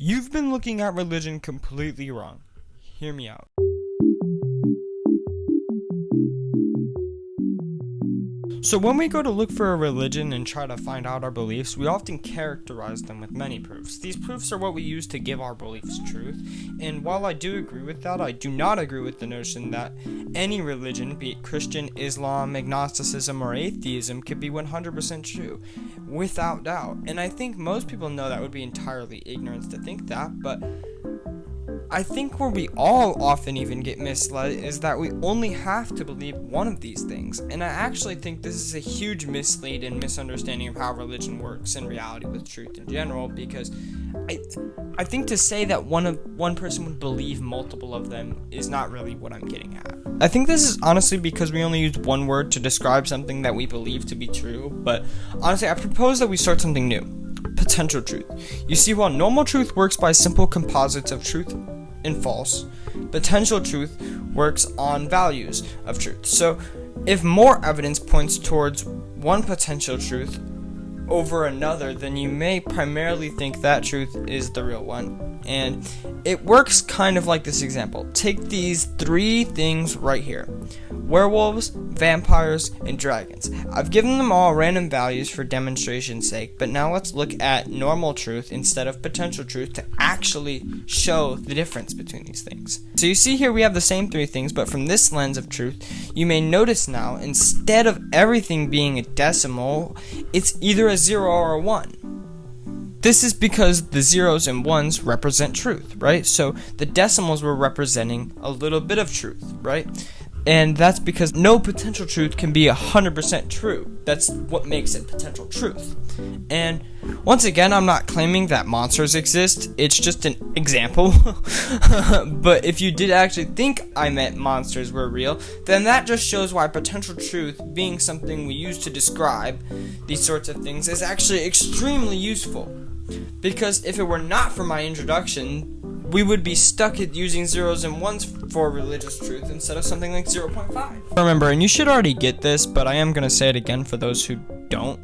You've been looking at religion completely wrong. Hear me out. So when we go to look for a religion and try to find out our beliefs, we often characterize them with many proofs. These proofs are what we use to give our beliefs truth, and while I do agree with that, I do not agree with the notion that any religion, be it Christian, Islam, agnosticism, or atheism, could be 100% true, without doubt. And I think most people know that would be entirely ignorance to think that, but I think where we all often even get misled is that we only have to believe one of these things, and I actually think this is a huge mislead and misunderstanding of how religion works in reality with truth in general, because I think to say that one person would believe multiple of them is not really what I'm getting at. I think this is honestly because we only use one word to describe something that we believe to be true, but honestly I propose that we start something new. Potential truth. You see, while normal truth works by simple composites of truth and false, potential truth works on values of truth. So if more evidence points towards one potential truth over another, then you may primarily think that truth is the real one. And it works kind of like this example. Take these three things right here: werewolves, vampires, and dragons. I've given them all random values for demonstration's sake, but now let's look at normal truth instead of potential truth to actually show the difference between these things. So you see here we have the same three things, but from this lens of truth, you may notice now, instead of everything being a decimal, it's either a 0 or a 1. This is because the zeros and ones represent truth, right? So the decimals were representing a little bit of truth, right? And that's because no potential truth can be 100% true. That's what makes it potential truth. And once again, I'm not claiming that monsters exist. It's just an example. But if you did actually think I meant monsters were real, then that just shows why potential truth, being something we use to describe these sorts of things, is actually extremely useful. Because if it were not for my introduction, we would be stuck at using zeros and ones for religious truth instead of something like 0.5. Remember, and you should already get this, but I am going to say it again for those who don't.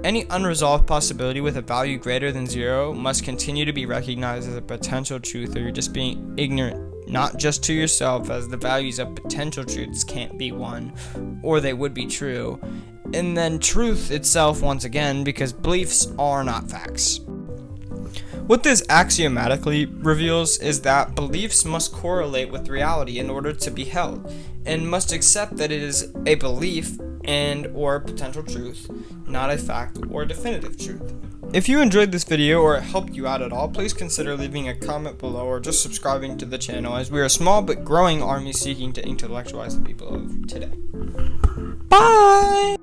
Any unresolved possibility with a value greater than 0 must continue to be recognized as a potential truth, or you're just being ignorant, not just to yourself, as the values of potential truths can't be 1, or they would be true. And then truth itself, once again, because beliefs are not facts. What this axiomatically reveals is that beliefs must correlate with reality in order to be held, and must accept that it is a belief and or potential truth, not a fact or definitive truth. If you enjoyed this video or it helped you out at all, please consider leaving a comment below or just subscribing to the channel, as we are a small but growing army seeking to intellectualize the people of today. Bye!